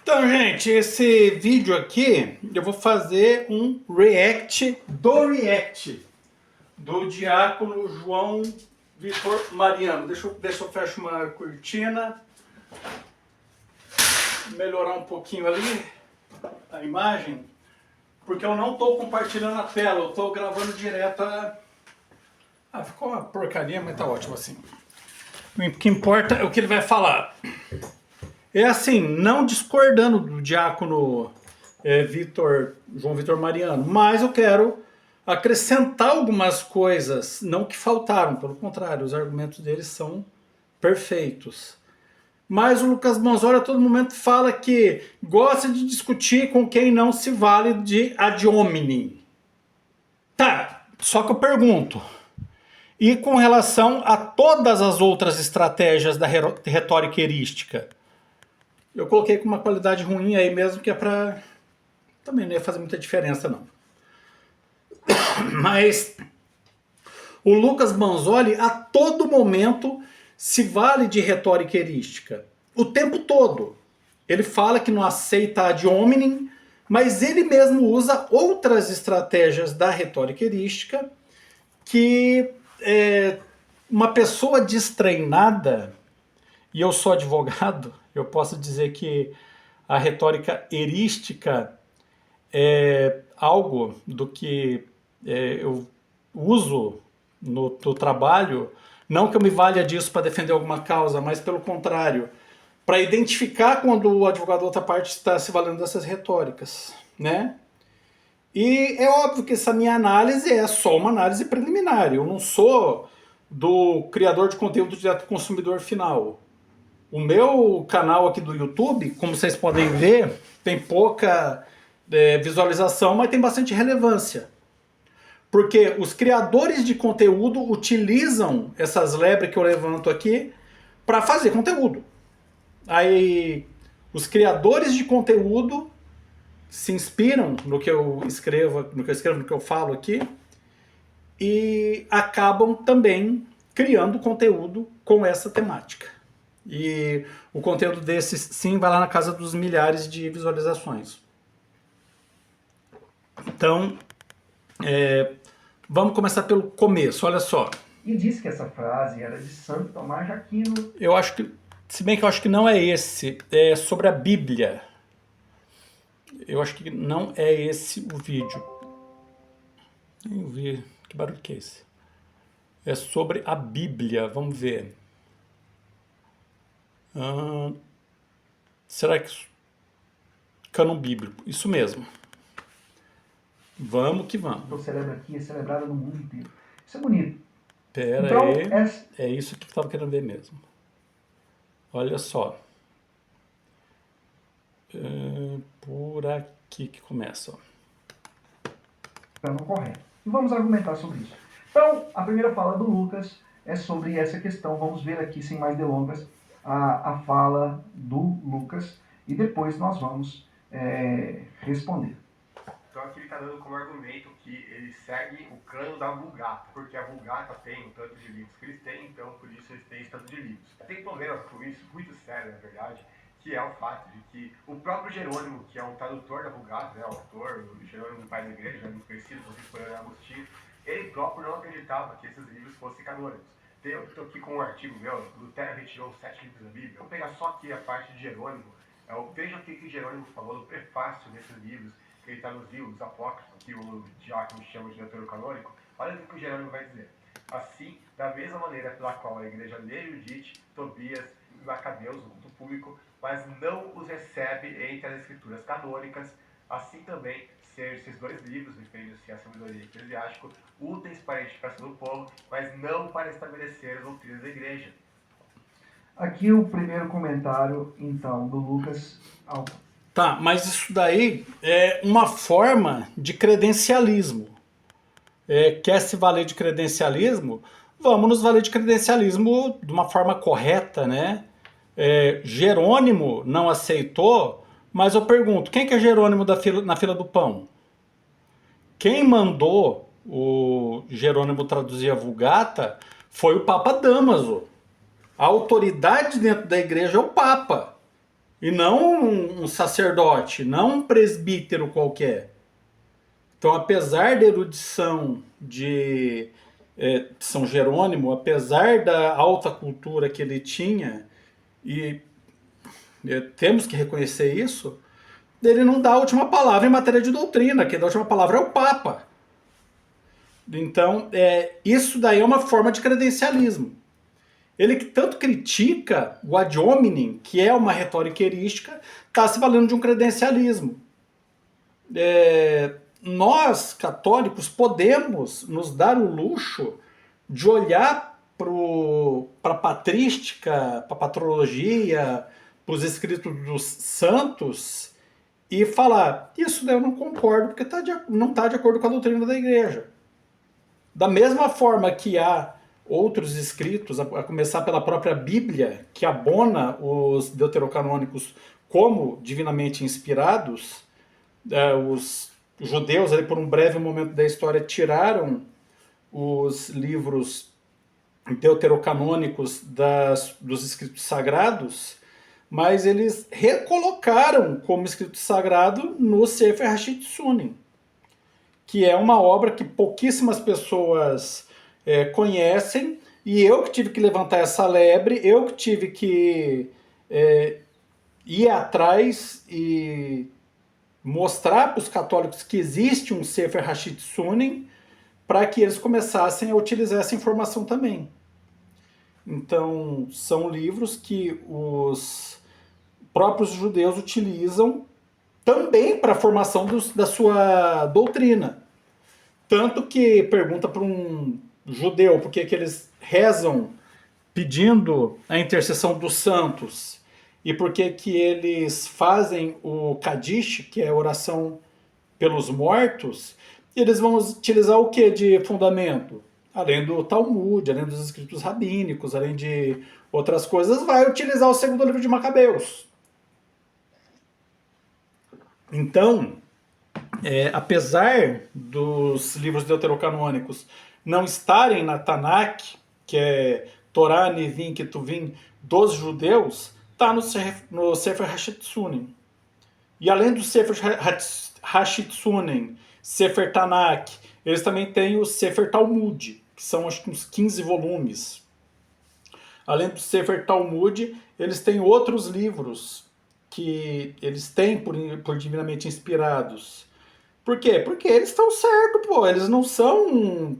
Então, gente, esse vídeo aqui eu vou fazer um react do diácono João Vitor Mariano. Deixa eu fechar uma cortina, melhorar um pouquinho ali a imagem, porque eu não estou compartilhando a tela, eu estou gravando direto ficou uma porcaria, mas tá ótimo assim. O que importa é o que ele vai falar. É assim, não discordando do diácono João Vitor Mariano, mas eu quero acrescentar algumas coisas, não que faltaram, pelo contrário, os argumentos deles são perfeitos. Mas o Lucas Manzoli a todo momento fala que gosta de discutir com quem não se vale de ad hominem. Tá, só que eu pergunto, e com relação a todas as outras estratégias da retórica erística? Eu coloquei com uma qualidade ruim aí mesmo, que é pra... também não ia fazer muita diferença não. Mas o Lucas Manzoli a todo momento se vale de retórica erística. O tempo todo. Ele fala que não aceita ad hominem, mas ele mesmo usa outras estratégias da retórica erística que uma pessoa destreinada, e eu sou advogado, eu posso dizer que a retórica erística é algo do que eu uso no trabalho, não que eu me valha disso para defender alguma causa, mas pelo contrário, para identificar quando o advogado da outra parte está se valendo dessas retóricas, né? E é óbvio que essa minha análise é só uma análise preliminar, eu não sou do criador de conteúdo direto do consumidor final. O meu canal aqui do YouTube, como vocês podem ver, tem pouca visualização, mas tem bastante relevância. Porque os criadores de conteúdo utilizam essas lebres que eu levanto aqui para fazer conteúdo. Aí os criadores de conteúdo se inspiram no que eu escrevo, no que eu falo aqui, e acabam também criando conteúdo com essa temática. E o conteúdo desses, sim, vai lá na casa dos milhares de visualizações. Então, vamos começar pelo começo, olha só. E disse que essa frase era de Santo Tomás de Aquino. Eu acho que, se bem que eu acho que não é esse, é sobre a Bíblia. Eu acho que não é esse o vídeo. Nem vi, que barulho que é esse? É sobre a Bíblia, vamos ver. Será que... Cânon bíblico, isso mesmo. Vamos que vamos. Que eu celebro aqui, é celebrada no mundo inteiro. Isso é bonito. Pera então, aí, é isso que eu estava querendo ver mesmo. Olha só. Por aqui que começa. Não correto. E vamos argumentar sobre isso. Então, a primeira fala do Lucas é sobre essa questão. Vamos ver aqui, sem mais delongas, a fala do Lucas e depois nós vamos responder. Então aqui ele está dando como argumento que ele segue o cano da Vulgata, porque a Vulgata tem o tanto de livros que eles têm, então por isso eles têm esse tanto de livros. Tem um problema com isso, muito sério na verdade, que é o fato de que o próprio Jerônimo, que é o tradutor da Vulgata, né, o autor, o Jerônimo Pai da Igreja, muito conhecido, contemporâneo Agostinho, ele próprio não acreditava que esses livros fossem canônicos. Eu estou aqui com um artigo meu, Lutero retirou 7 livros da Bíblia. Vou pegar só aqui a parte de Jerônimo. Veja o que Jerônimo falou no prefácio desses livros, que ele traduziu, os apócrifos, que o diácono chama de deuterocanônico. Olha o que o Jerônimo vai dizer. Assim, da mesma maneira pela qual a igreja lê Judite, Tobias e Macabeus, no culto público, mas não os recebe entre as escrituras canônicas, assim também ser esses dois livros, referindo-se à sabedoria eclesiástica, úteis para a edificação do povo, mas não para estabelecer as doutrinas da igreja. Aqui o primeiro comentário, então, do Lucas. Tá, mas isso daí é uma forma de credencialismo. Quer se valer de credencialismo? Vamos nos valer de credencialismo de uma forma correta, né? Jerônimo não aceitou, mas eu pergunto, quem que é Jerônimo na fila do pão? Quem mandou o Jerônimo traduzir a Vulgata foi o Papa Damaso. A autoridade dentro da igreja é o Papa. e não um sacerdote, não um presbítero qualquer. Então, apesar da erudição de São Jerônimo, apesar da alta cultura que ele tinha, e temos que reconhecer isso, ele não dá a última palavra em matéria de doutrina, quem dá a última palavra é o Papa. Então, isso daí é uma forma de credencialismo. Ele que tanto critica o ad hominem, que é uma retórica erística, está se valendo de um credencialismo. Nós, católicos, podemos nos dar o luxo de olhar para a patrística, para a patrologia, para os escritos dos santos e falar, isso daí eu não concordo, porque não está de acordo com a doutrina da igreja. Da mesma forma que há outros escritos, a começar pela própria Bíblia, que abona os deuterocanônicos como divinamente inspirados, os judeus, ali, por um breve momento da história, tiraram os livros deuterocanônicos dos escritos sagrados, mas eles recolocaram como escrito sagrado no Sefer HaShitsunim, que é uma obra que pouquíssimas pessoas conhecem, e eu que tive que levantar essa lebre, eu que tive que ir atrás e mostrar para os católicos que existe um Sefer HaShitsunim para que eles começassem a utilizar essa informação também. Então, são livros que os próprios judeus utilizam também para a formação da sua doutrina. Tanto que pergunta para um judeu por que eles rezam pedindo a intercessão dos santos e por que eles fazem o Kadish, que é a oração pelos mortos, e eles vão utilizar o que de fundamento? Além do Talmud, além dos escritos rabínicos, além de outras coisas, vai utilizar o segundo livro de Macabeus. Então, apesar dos livros deuterocanônicos não estarem na Tanakh, que é Torá, Nevim, Ketuvim, dos judeus, está no Sefer HaShitsunim. E além do Sefer HaShitsunim, Sefer Tanakh, eles também têm o Sefer Talmud, que são acho que uns 15 volumes. Além do Sefer Talmud, eles têm outros livros que eles têm por divinamente inspirados. Por quê? Porque eles estão certos, pô. Eles não são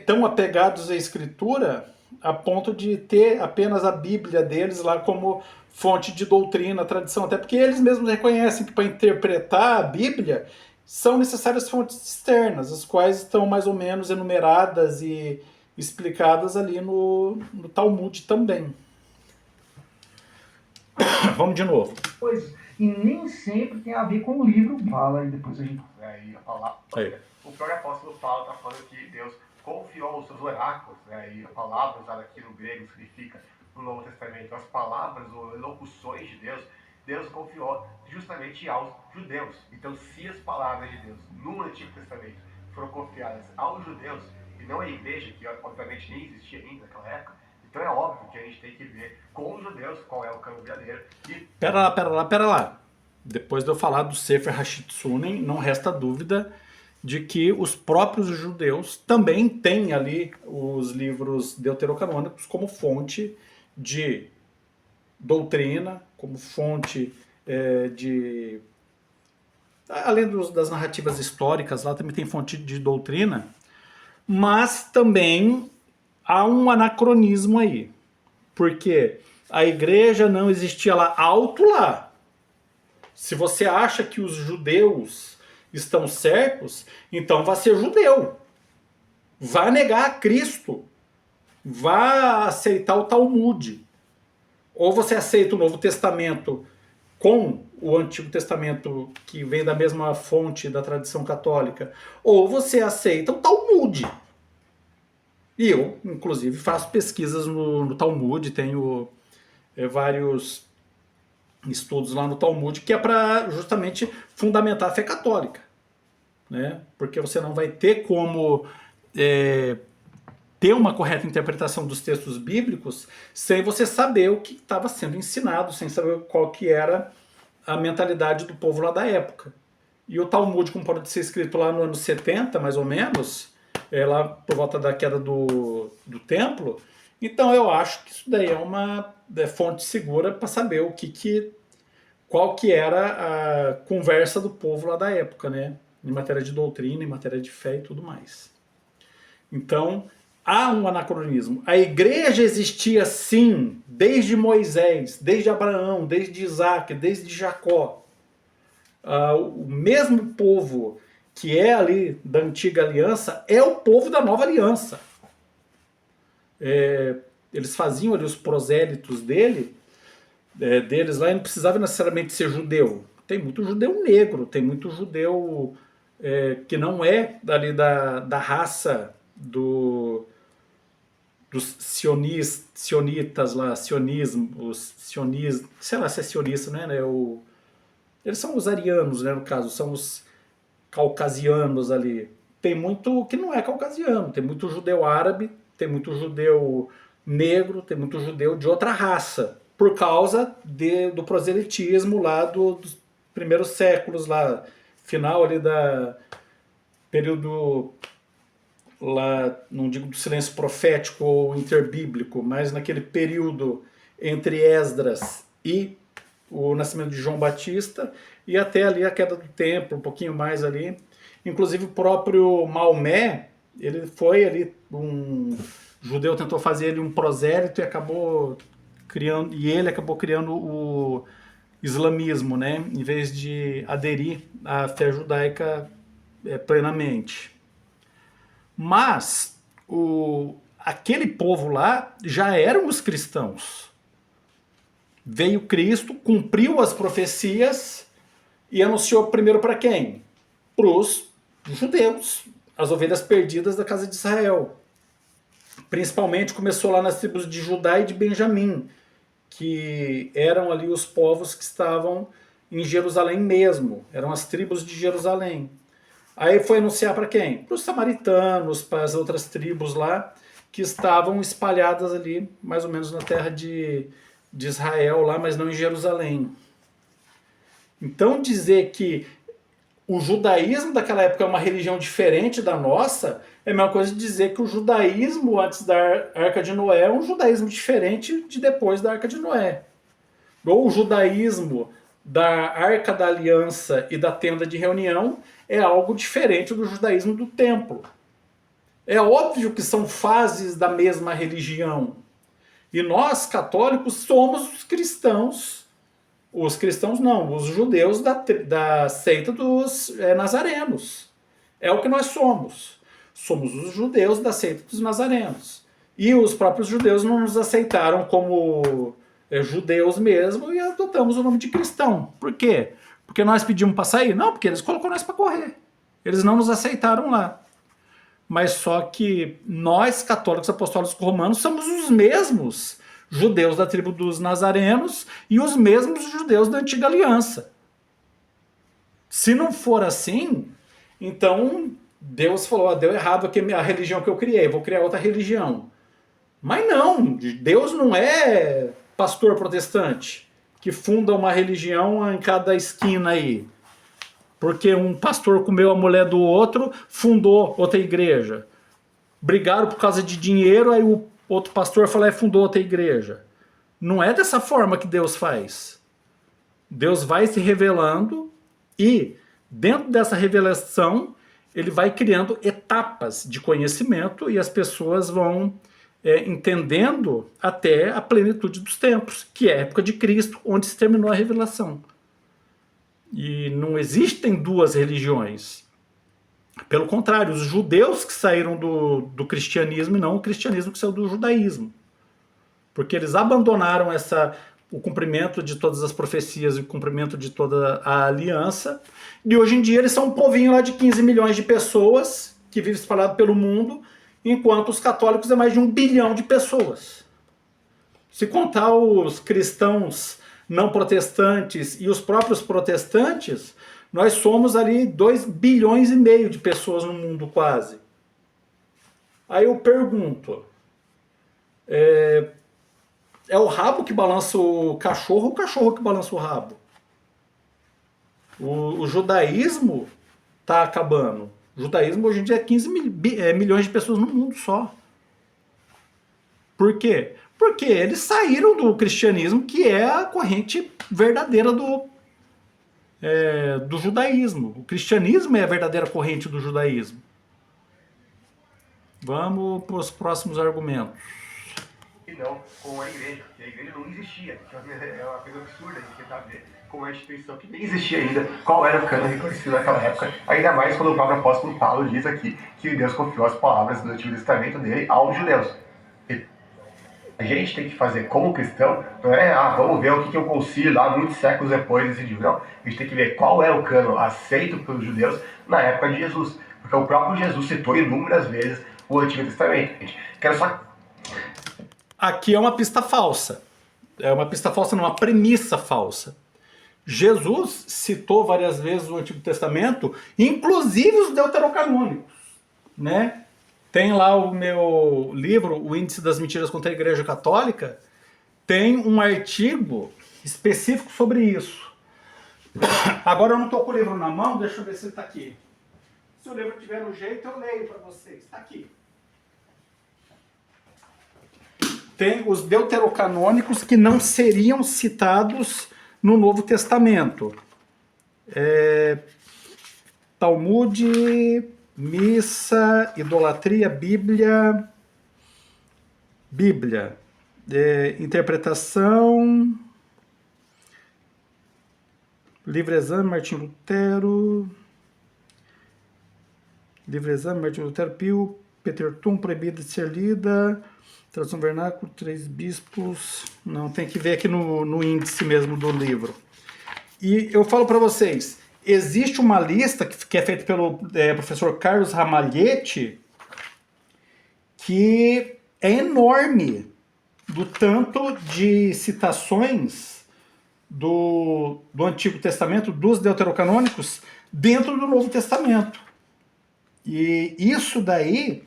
tão apegados à escritura a ponto de ter apenas a Bíblia deles lá como fonte de doutrina, tradição. Até porque eles mesmos reconhecem que para interpretar a Bíblia são necessárias fontes externas, as quais estão mais ou menos enumeradas e explicadas ali no Talmud também. Vamos de novo. Pois, e nem sempre tem a ver com o livro. Fala e depois a gente... E a palavra, o próprio apóstolo Paulo está falando que Deus confiou os seus oráculos, e a palavra usada aqui no grego significa, no Novo Testamento, as palavras ou locuções de Deus, Deus confiou justamente aos judeus. Então, se as palavras de Deus no Antigo Testamento foram confiadas aos judeus, e não à igreja, que obviamente nem existia ainda naquela época, então é óbvio que a gente tem que ver com os judeus qual é o cânon verdadeiro. Pera lá. Depois de eu falar do Sefer HaShitsunim, não resta dúvida de que os próprios judeus também têm ali os livros deuterocanônicos como fonte de doutrina, como fonte de... Além das narrativas históricas, lá também tem fonte de doutrina, mas também há um anacronismo aí, porque a igreja não existia lá alto lá. Se você acha que os judeus estão certos, então vá ser judeu. Vá negar a Cristo. Vá aceitar o Talmud. Ou você aceita o Novo Testamento com o Antigo Testamento, que vem da mesma fonte da tradição católica, ou você aceita o Talmud. E eu, inclusive, faço pesquisas no Talmud, tenho vários estudos lá no Talmud, que é para justamente fundamentar a fé católica, né? Porque você não vai ter como ter uma correta interpretação dos textos bíblicos sem você saber o que estava sendo ensinado, sem saber qual que era a mentalidade do povo lá da época. E o Talmud, como pode ser escrito lá no ano 70, mais ou menos, lá por volta da queda do templo, então eu acho que isso daí é uma fonte segura para saber qual que era a conversa do povo lá da época, né? Em matéria de doutrina, em matéria de fé e tudo mais. Então, há um anacronismo. A igreja existia sim, desde Moisés, desde Abraão, desde Isaac, desde Jacó. O mesmo povo que é ali da antiga aliança é o povo da nova aliança. Eles faziam ali os prosélitos deles lá, e não precisava necessariamente ser judeu. Tem muito judeu negro, tem muito judeu que não é dali da raça dos sionitas lá, sei lá se é sionista, né? Eles são os arianos, né, no caso, são os caucasianos ali. Tem muito que não é caucasiano, tem muito judeu árabe, tem muito judeu negro, tem muito judeu de outra raça, por causa do proselitismo lá dos primeiros séculos, lá, final ali da período lá, não digo do silêncio profético ou interbíblico, mas naquele período entre Esdras e o nascimento de João Batista, e até ali a queda do templo, um pouquinho mais ali. Inclusive o próprio Maomé, ele foi ali, um judeu tentou fazer ele um prosélito e ele acabou criando o islamismo, né, em vez de aderir à fé judaica plenamente. Mas aquele povo lá já eram os cristãos. Veio Cristo, cumpriu as profecias e anunciou primeiro para quem? Para os judeus, as ovelhas perdidas da casa de Israel. Principalmente começou lá nas tribos de Judá e de Benjamim, que eram ali os povos que estavam em Jerusalém mesmo, eram as tribos de Jerusalém. Aí foi anunciar para quem? Para os samaritanos, para as outras tribos lá, que estavam espalhadas ali, mais ou menos na terra de Israel lá, mas não em Jerusalém. Então dizer que o judaísmo daquela época é uma religião diferente da nossa é a mesma coisa de dizer que o judaísmo antes da Arca de Noé é um judaísmo diferente de depois da Arca de Noé. Ou o judaísmo da Arca da Aliança e da Tenda de Reunião é algo diferente do judaísmo do templo. É óbvio que são fases da mesma religião. E nós, católicos, somos os cristãos não, os judeus da seita dos nazarenos. É o que nós somos. Somos os judeus da seita dos nazarenos. E os próprios judeus não nos aceitaram como judeus mesmo e adotamos o nome de cristão. Por quê? Porque nós pedimos para sair? Não, porque eles colocam nós para correr. Eles não nos aceitaram lá. Mas só que nós, católicos apostólicos romanos, somos os mesmos judeus da tribo dos nazarenos e os mesmos judeus da antiga aliança. Se não for assim, então Deus falou, deu errado aqui a religião que eu criei, vou criar outra religião. Mas não, Deus não é pastor protestante que funda uma religião em cada esquina aí. Porque um pastor comeu a mulher do outro, fundou outra igreja. Brigaram por causa de dinheiro, aí o outro pastor falou e fundou outra igreja. Não é dessa forma que Deus faz. Deus vai se revelando e, dentro dessa revelação, ele vai criando etapas de conhecimento e as pessoas vão entendendo até a plenitude dos tempos, que é a época de Cristo, onde se terminou a revelação. E não existem duas religiões. Pelo contrário, os judeus que saíram do cristianismo e não o cristianismo que saiu do judaísmo. Porque eles abandonaram o cumprimento de todas as profecias e o cumprimento de toda a aliança. E hoje em dia eles são um povinho lá de 15 milhões de pessoas que vivem espalhado pelo mundo, enquanto os católicos é mais de 1 bilhão de pessoas. Se contar os cristãos não protestantes e os próprios protestantes, nós somos ali 2,5 bilhões de pessoas no mundo quase. Aí eu pergunto, é o rabo que balança o cachorro ou o cachorro que balança o rabo? O judaísmo está acabando. O judaísmo hoje em dia é 15 milhões de pessoas no mundo só. Por quê? Porque eles saíram do cristianismo, que é a corrente verdadeira do judaísmo. O cristianismo é a verdadeira corrente do judaísmo. Vamos para os próximos argumentos. E não com a igreja, porque a igreja não existia. Então é uma coisa absurda a gente tentar ver como uma instituição que nem existia ainda, qual era o cânone reconhecido naquela época, ainda mais quando o próprio apóstolo Paulo diz aqui que Deus confiou as palavras do Antigo Testamento dele aos judeus. A gente tem que fazer como cristão, não é, vamos ver o que é um concílio lá muitos séculos depois desse livro, não. A gente tem que ver qual é o cano aceito pelos judeus na época de Jesus, porque o próprio Jesus citou inúmeras vezes o Antigo Testamento. Quero só... Aqui é uma pista falsa. É uma pista falsa, não, uma premissa falsa. Jesus citou várias vezes o Antigo Testamento, inclusive os deuterocanônicos, né? Tem lá o meu livro, O Índice das Mentiras contra a Igreja Católica, tem um artigo específico sobre isso. Agora eu não estou com o livro na mão, deixa eu ver se ele está aqui. Se o livro tiver no jeito, eu leio para vocês. Está aqui. Tem os deuterocanônicos que não seriam citados no Novo Testamento. Talmud, missa, idolatria, Bíblia, interpretação, livre exame, Martinho Lutero, Pio, Peter Tum, proibida de ser lida, tradução vernáculo, 3 bispos, não, tem que ver aqui no índice mesmo do livro. E eu falo para vocês, existe uma lista que é feita pelo professor Carlos Ramalhete, que é enorme, do tanto de citações do Antigo Testamento, dos deuterocanônicos, dentro do Novo Testamento. E isso daí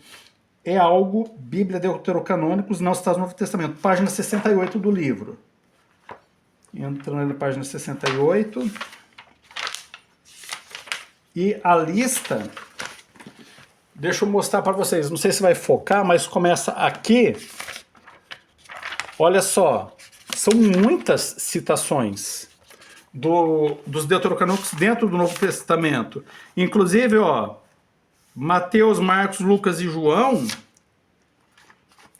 é algo, Bíblia Deuterocanônicos, não citados no Novo Testamento, página 68 do livro. Entrando na página 68... E a lista, deixa eu mostrar para vocês, não sei se vai focar, mas começa aqui. Olha só, são muitas citações dos deuterocanônicos dentro do Novo Testamento. Inclusive, ó, Mateus, Marcos, Lucas e João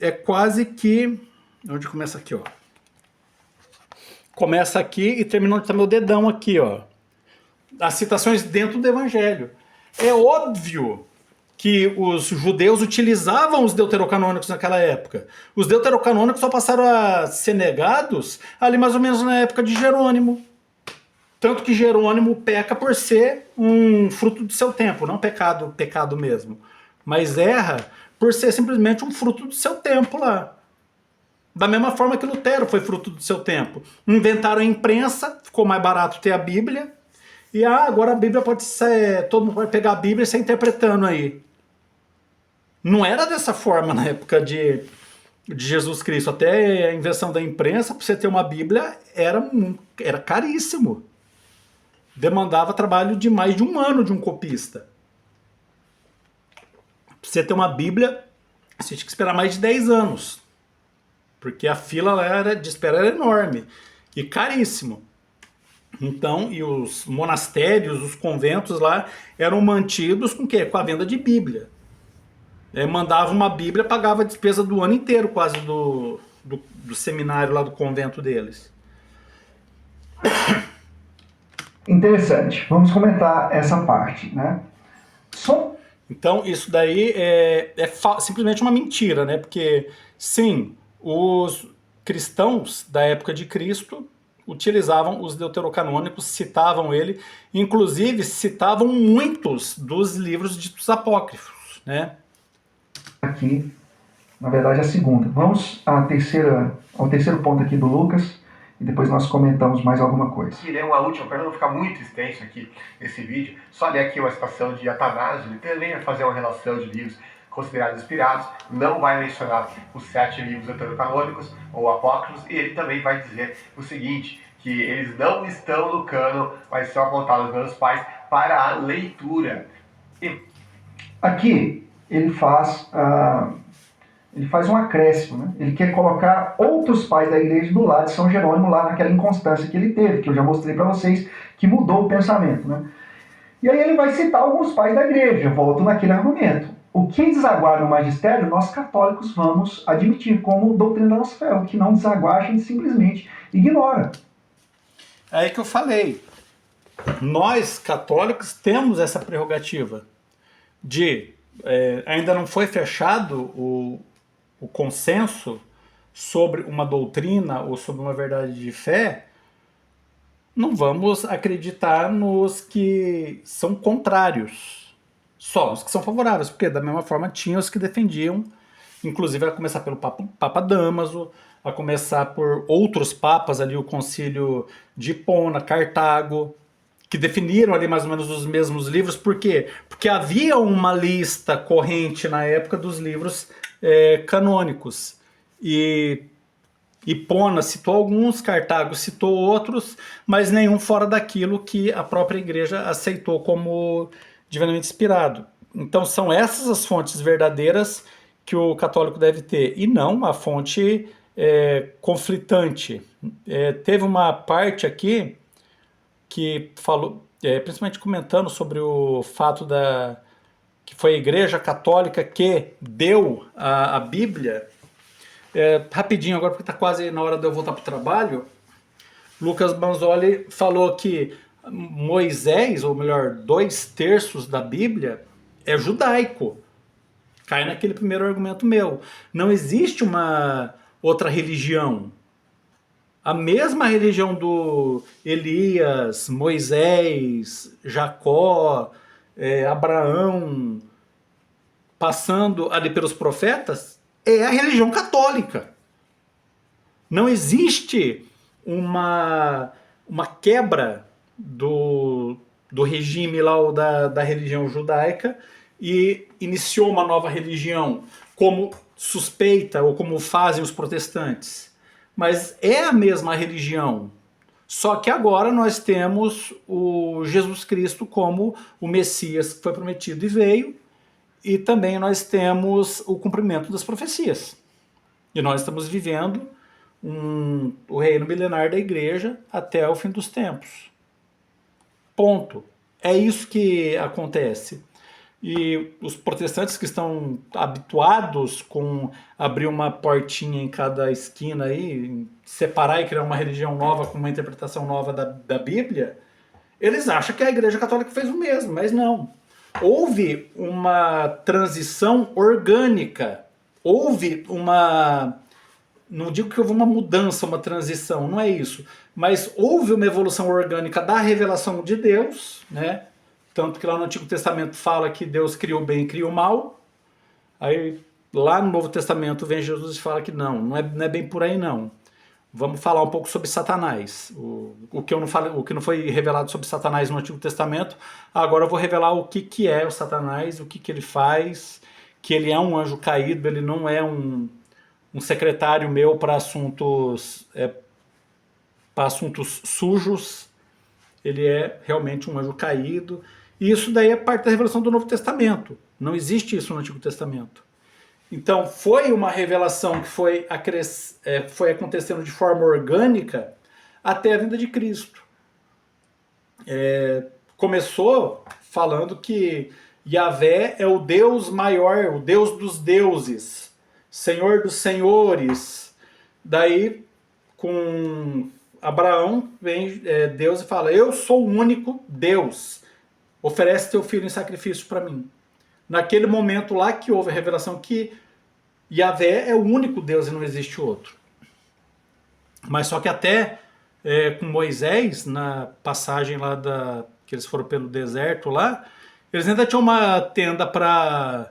é quase que... Onde começa aqui, ó? Começa aqui e termina onde está meu dedão aqui, ó. As citações dentro do Evangelho. É óbvio que os judeus utilizavam os deuterocanônicos naquela época. Os deuterocanônicos só passaram a ser negados ali mais ou menos na época de Jerônimo. Tanto que Jerônimo peca por ser um fruto do seu tempo, não pecado mesmo. Mas erra por ser simplesmente um fruto do seu tempo lá. Da mesma forma que Lutero foi fruto do seu tempo. Inventaram a imprensa, ficou mais barato ter a Bíblia. E agora a Bíblia pode ser... Todo mundo vai pegar a Bíblia e sair interpretando aí. Não era dessa forma na época de Jesus Cristo. Até a invenção da imprensa, para você ter uma Bíblia, era caríssimo. Demandava trabalho de mais de um ano de um copista. Para você ter uma Bíblia, você tinha que esperar mais de 10 anos. Porque a fila de espera era enorme. E caríssimo. Então, e os monastérios, os conventos lá, eram mantidos com o quê? Com a venda de Bíblia. Mandava uma Bíblia, pagava a despesa do ano inteiro quase do seminário lá do convento deles. Interessante. Vamos comentar essa parte, né? Então, isso daí é simplesmente uma mentira, né? Porque, sim, os cristãos da época de Cristo utilizavam os deuterocanônicos, citavam ele, inclusive citavam muitos dos livros ditos apócrifos, né? Aqui, na verdade, a segunda. Vamos ao terceiro ponto aqui do Lucas, e depois nós comentamos mais alguma coisa. E ler uma última, para não ficar muito extenso aqui esse vídeo, só ler aqui uma citação de Atanásio, ele também vai fazer uma relação de livros considerados inspirados, não vai mencionar os 7 livros deuterocanônicos ou apócrifos, e ele também vai dizer o seguinte, que eles não estão no cânon, mas são apontados pelos pais para a leitura. Aqui ele faz um acréscimo, né? Ele quer colocar outros pais da igreja do lado de São Jerônimo, lá naquela inconstância que ele teve, que eu já mostrei para vocês, que mudou o pensamento, né? E aí ele vai citar alguns pais da igreja, eu volto naquele argumento. O que desaguar no magistério, nós católicos vamos admitir como doutrina da nossa fé. O que não desaguar, a gente simplesmente ignora. É aí que eu falei. Nós, católicos, temos essa prerrogativa de... ainda não foi fechado o consenso sobre uma doutrina ou sobre uma verdade de fé, não vamos acreditar nos que são contrários, só os que são favoráveis, porque da mesma forma tinha os que defendiam, inclusive a começar pelo Papa Damaso, a começar por outros papas ali, o concílio de Hipona, Cartago, que definiram ali mais ou menos os mesmos livros. Por quê? Porque havia uma lista corrente na época dos livros canônicos. E Hipona citou alguns, Cartago citou outros, mas nenhum fora daquilo que a própria igreja aceitou como divinamente inspirado. Então são essas as fontes verdadeiras que o católico deve ter, e não a fonte conflitante. Teve uma parte aqui que falou, principalmente comentando sobre o fato que foi a Igreja Católica que deu a Bíblia. Rapidinho agora, porque está quase na hora de eu voltar para o trabalho. Lucas Manzoli falou que Moisés, ou melhor, 2/3 da Bíblia é judaico. Cai naquele primeiro argumento meu. Não existe uma outra religião. A mesma religião do Elias, Moisés, Jacó, Abraão, passando ali pelos profetas, é a religião católica. Não existe uma quebra do regime lá da religião judaica e iniciou uma nova religião, como suspeita ou como fazem os protestantes. Mas é a mesma religião, só que agora nós temos o Jesus Cristo como o Messias que foi prometido e veio, e também nós temos o cumprimento das profecias. E nós estamos vivendo o reino milenar da igreja até o fim dos tempos. Ponto. É isso que acontece. E os protestantes que estão habituados com abrir uma portinha em cada esquina aí, separar e criar uma religião nova com uma interpretação nova da Bíblia, eles acham que a Igreja Católica fez o mesmo, mas não. Houve uma transição orgânica, houve não digo que houve uma mudança, uma transição, não é isso, mas houve uma evolução orgânica da revelação de Deus, né? Tanto que lá no Antigo Testamento fala que Deus criou o bem e criou o mal. Aí lá no Novo Testamento vem Jesus e fala que não é bem por aí não. Vamos falar um pouco sobre Satanás. O que não foi revelado sobre Satanás no Antigo Testamento, agora eu vou revelar o que é o Satanás, o que ele faz, que ele é um anjo caído, ele não é um secretário meu para assuntos sujos, ele é realmente um anjo caído. E isso daí é parte da revelação do Novo Testamento. Não existe isso no Antigo Testamento. Então, foi uma revelação que foi acontecendo de forma orgânica até a vinda de Cristo. Começou falando que Yahvé é o Deus maior, o Deus dos deuses, Senhor dos senhores. Daí, com Abraão, vem Deus e fala: eu sou o único Deus. Oferece teu filho em sacrifício para mim. Naquele momento lá que houve a revelação que Yahvé é o único Deus e não existe outro. Mas só que até com Moisés, na passagem lá que eles foram pelo deserto lá, eles ainda tinham uma tenda para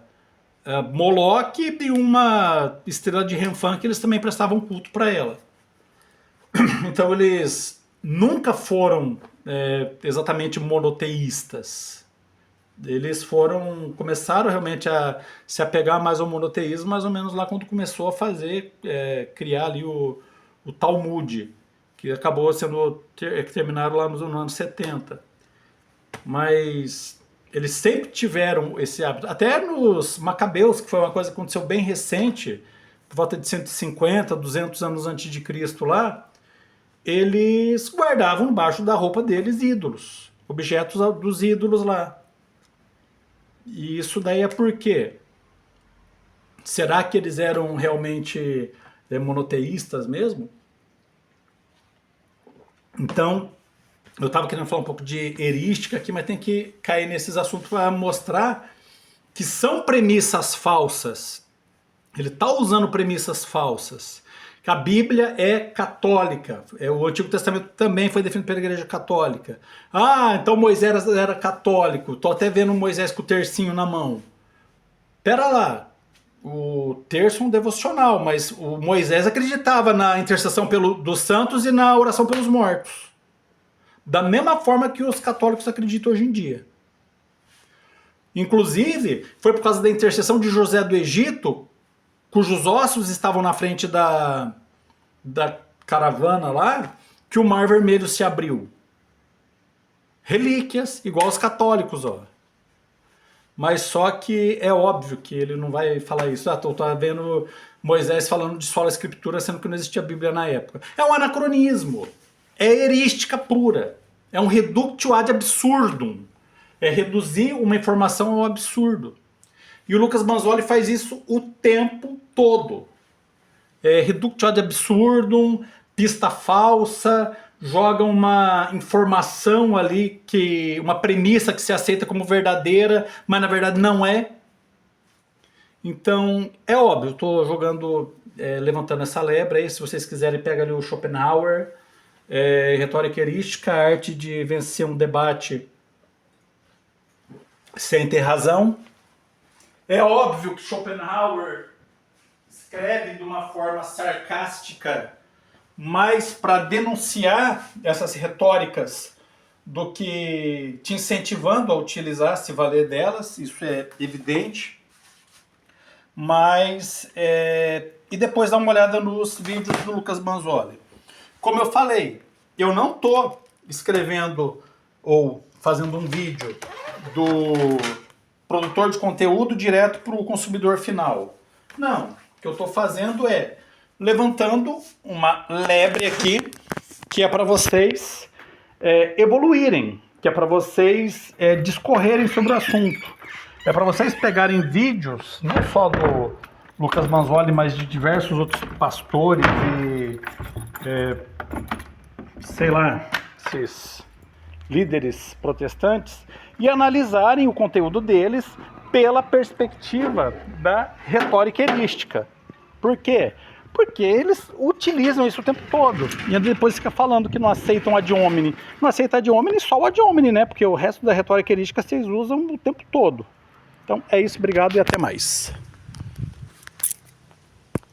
Moloque e uma estrela de Renfã que eles também prestavam culto para ela. Então eles nunca foram exatamente monoteístas. Eles começaram realmente a se apegar mais ao monoteísmo, mais ou menos lá quando começou a criar ali o Talmud, que acabou sendo, que terminaram lá nos anos 70. Mas eles sempre tiveram esse hábito. Até nos Macabeus, que foi uma coisa que aconteceu bem recente, por volta de 150, 200 anos antes de Cristo lá, eles guardavam embaixo da roupa deles ídolos, objetos dos ídolos lá. E isso daí é por quê? Será que eles eram realmente monoteístas mesmo? Então, eu estava querendo falar um pouco de erística aqui, mas tem que cair nesses assuntos para mostrar que são premissas falsas. Ele está usando premissas falsas. Que a Bíblia é católica. O Antigo Testamento também foi definido pela Igreja Católica. Ah, então Moisés era católico. Estou até vendo Moisés com o tercinho na mão. Pera lá. O terço é um devocional, mas o Moisés acreditava na intercessão dos santos e na oração pelos mortos. Da mesma forma que os católicos acreditam hoje em dia. Inclusive, foi por causa da intercessão de José do Egito, cujos ossos estavam na frente da caravana lá, que o Mar Vermelho se abriu. Relíquias, igual os católicos, ó. Mas só que é óbvio que ele não vai falar isso. Ah, tô vendo Moisés falando de sola escritura, sendo que não existia Bíblia na época. É um anacronismo. É erística pura. É um reductio ad absurdum. É reduzir uma informação ao absurdo. E o Lucas Manzolli faz isso o tempo todo. É reductio ad absurdum, pista falsa, joga uma informação ali, uma premissa que se aceita como verdadeira, mas na verdade não é. Então, é óbvio, estou jogando, levantando essa lebre aí. Se vocês quiserem, pega ali o Schopenhauer, Retórica Erística, a arte de vencer um debate sem ter razão. É óbvio que Schopenhauer escreve de uma forma sarcástica, mais para denunciar essas retóricas do que te incentivando a utilizar, se valer delas, isso é evidente. Mas, e depois dá uma olhada nos vídeos do Lucas Manzolli. Como eu falei, eu não estou escrevendo ou fazendo um vídeo do produtor de conteúdo direto para o consumidor final. Não, o que eu estou fazendo é levantando uma lebre aqui, que é para vocês evoluírem, que é para vocês discorrerem sobre o assunto. É para vocês pegarem vídeos, não só do Lucas Manzolli, mas de diversos outros pastores e, sei lá, esses líderes protestantes, e analisarem o conteúdo deles pela perspectiva da retórica erística. Por quê? Porque eles utilizam isso o tempo todo. E depois fica falando que não aceitam ad hominem. Não aceita ad hominem só o ad hominem, né? Porque o resto da retórica erística vocês usam o tempo todo. Então é isso, obrigado e até mais.